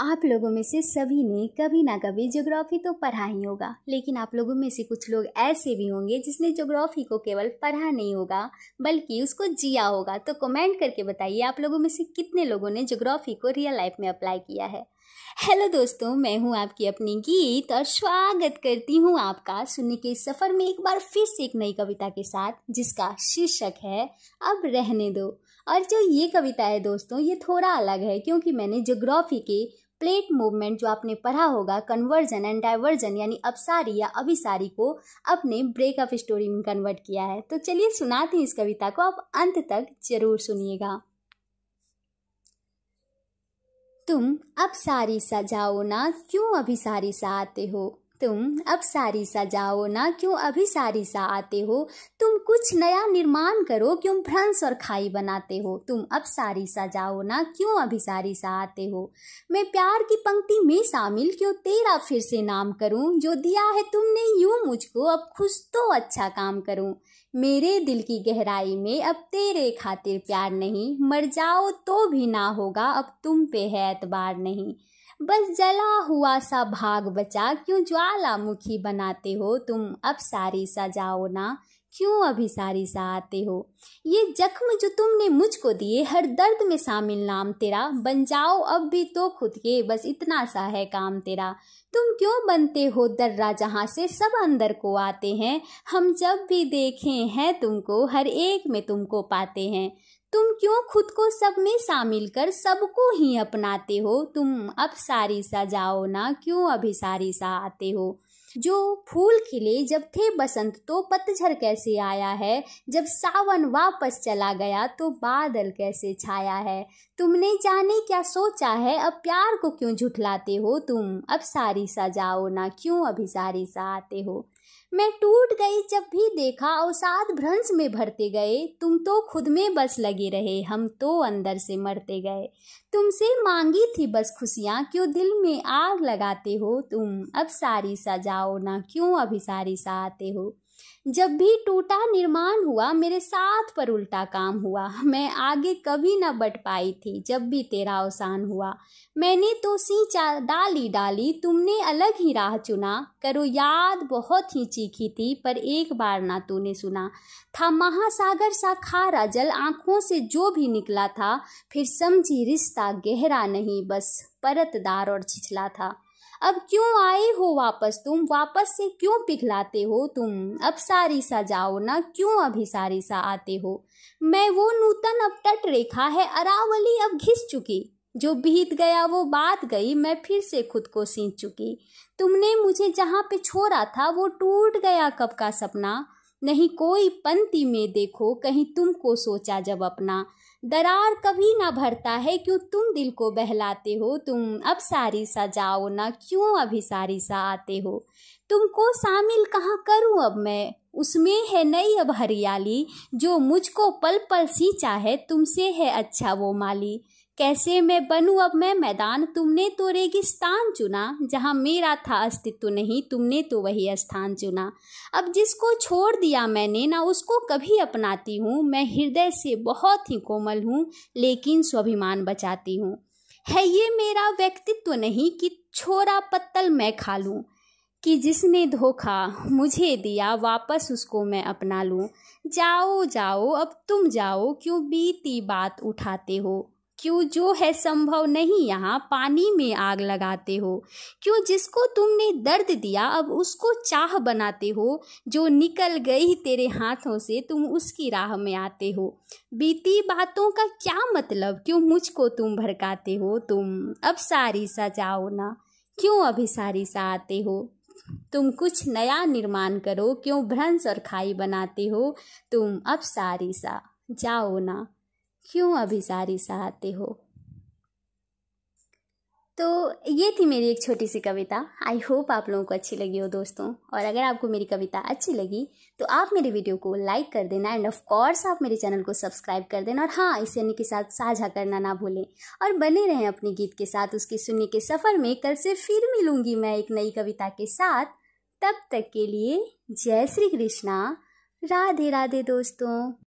आप लोगों में से सभी ने कभी ना कभी ज्योग्राफी तो पढ़ा ही होगा, लेकिन आप लोगों में से कुछ लोग ऐसे भी होंगे जिसने ज्योग्राफी को केवल पढ़ा नहीं होगा बल्कि उसको जिया होगा। तो कमेंट करके बताइए आप लोगों में से कितने लोगों ने ज्योग्राफी को रियल लाइफ में अप्लाई किया है। हेलो दोस्तों, मैं हूं आपकी अपनी गीत और स्वागत करती हूं आपका सुनने के सफ़र में एक बार फिर से एक नई कविता के साथ, जिसका शीर्षक है अब रहने दो। और जो ये कविता है दोस्तों, ये थोड़ा अलग है क्योंकि मैंने ज्योग्राफी के प्लेट मूवमेंट जो आपने पढ़ा होगा, कन्वर्जन एंड डाइवर्जन यानी अपसारी या अभिसारी को अपने ब्रेकअप स्टोरी में कन्वर्ट किया है। तो चलिए सुनाते हैं इस कविता को, आप अंत तक जरूर सुनिएगा। तुम अब सारी सा जाओ ना, क्यों अभी सारी सा आते हो। तुम अब सारी सा जाओ ना, क्यों अभी सारी सा आते हो। तुम कुछ नया निर्माण करो, क्यों भ्रंश और खाई बनाते हो। तुम अब सारी सा जाओ ना, क्यों अभी सारी सा आते हो। मैं प्यार की पंक्ति में शामिल क्यों तेरा फिर से नाम करूं। जो दिया है तुमने यूं मुझको, अब खुश तो अच्छा काम करूं। मेरे दिल की गहराई में अब तेरे खातिर प्यार नहीं, मर जाओ तो भी ना होगा अब तुम पे है एतबार नहीं। बस जला हुआ सा भाग बचा, क्यों ज्वालामुखी बनाते हो। तुम अब सारी सा जाओ ना, क्यों अभी सारी सा आते हो। ये जख्म जो तुमने मुझको दिए, हर दर्द में शामिल नाम तेरा। बन जाओ अब भी तो खुद के, बस इतना सा है काम तेरा। तुम क्यों बनते हो दर्रा जहाँ से सब अंदर को आते हैं। हम जब भी देखें हैं तुमको, हर एक में तुमको पाते हैं। तुम क्यों खुद को सब में शामिल कर सबको ही अपनाते हो। तुम अब सारी सा जाओ ना, क्यों अभी सारी सा आते हो। जो फूल खिले जब थे बसंत, तो पतझड़ कैसे आया है। जब सावन वापस चला गया, तो बादल कैसे छाया है। तुमने जाने क्या सोचा है, अब प्यार को क्यों झुठलाते हो। तुम अब सारी सा जाओ ना, क्यों अभी सारी सा आते हो। मैं टूट गई जब भी देखा, अवसाद भ्रंश में भरते गए। तुम तो खुद में बस लगे रहे, हम तो अंदर से मरते गए। तुमसे मांगी थी बस खुशियाँ, क्यों दिल में आग लगाते हो। तुम अब सारी सा जाओ ना, क्यों अभी सारी सा आते हो। जब भी टूटा निर्माण हुआ, मेरे साथ पर उल्टा काम हुआ। मैं आगे कभी न बढ़ पाई थी, जब भी तेरा अवसान हुआ। मैंने तो सींचा डाली डाली, तुमने अलग ही राह चुना। करो याद बहुत ही चीखी थी, पर एक बार ना तूने सुना। था महासागर सा खारा जल, आंखों से जो भी निकला था। फिर समझी रिश्ता गहरा नहीं, बस परतदार और छिछला था। अब क्यों आए हो वापस तुम, वापस से क्यों पिघलाते हो। तुम अब सारी सा जाओ ना, क्यों अभी सारी सा आते हो। मैं वो नूतन अब तट रेखा है, अरावली अब घिस चुकी। जो बीत गया वो बात गई, मैं फिर से खुद को सींच चुकी। तुमने मुझे जहाँ पे छोड़ा था, वो टूट गया कब का सपना। नहीं कोई पंक्ति में देखो, कहीं तुमको सोचा जब अपना। दरार कभी ना भरता है, क्यों तुम दिल को बहलाते हो। तुम अब सारी सा जाओ ना, क्यों अभी सारी सा आते हो। तुमको शामिल कहाँ करूं अब मैं, उसमें है नई अब हरियाली। जो मुझको पल पल सींचा है, तुमसे है अच्छा वो माली। कैसे मैं बनूं अब मैं मैदान, तुमने तो रेगिस्तान चुना। जहां मेरा था अस्तित्व नहीं, तुमने तो वही स्थान चुना। अब जिसको छोड़ दिया मैंने, ना उसको कभी अपनाती हूँ। मैं हृदय से बहुत ही कोमल हूँ, लेकिन स्वाभिमान बचाती हूँ। है ये मेरा व्यक्तित्व नहीं कि छोरा पत्तल मैं खा लूँ, कि जिसने धोखा मुझे दिया वापस उसको मैं अपना लूँ। जाओ जाओ अब तुम जाओ, क्यों बीती बात उठाते हो। क्यों जो है संभव नहीं यहाँ, पानी में आग लगाते हो। क्यों जिसको तुमने दर्द दिया, अब उसको चाह बनाते हो। जो निकल गई तेरे हाथों से, तुम उसकी राह में आते हो। बीती बातों का क्या मतलब, क्यों मुझको तुम भड़काते हो। तुम अब सारी सा जाओ ना, क्यों अभी सारी सा आते हो। तुम कुछ नया निर्माण करो, क्यों भ्रंश और खाई बनाते हो। तुम अब सारी सा जाओ ना, क्यों अभी सारी सा आते हो। तो ये थी मेरी एक छोटी सी कविता। आई होप आप लोगों को अच्छी लगी हो दोस्तों। और अगर आपको मेरी कविता अच्छी लगी तो आप मेरे वीडियो को लाइक कर देना एंड ऑफ कोर्स आप मेरे चैनल को सब्सक्राइब कर देना। और हाँ, इसे अन्य के साथ साझा करना ना भूलें। और बने रहें अपने गीत के साथ उसके सुनने के सफ़र में। कल से फिर मिलूंगी मैं एक नई कविता के साथ। तब तक के लिए जय श्री कृष्णा, राधे राधे दोस्तों।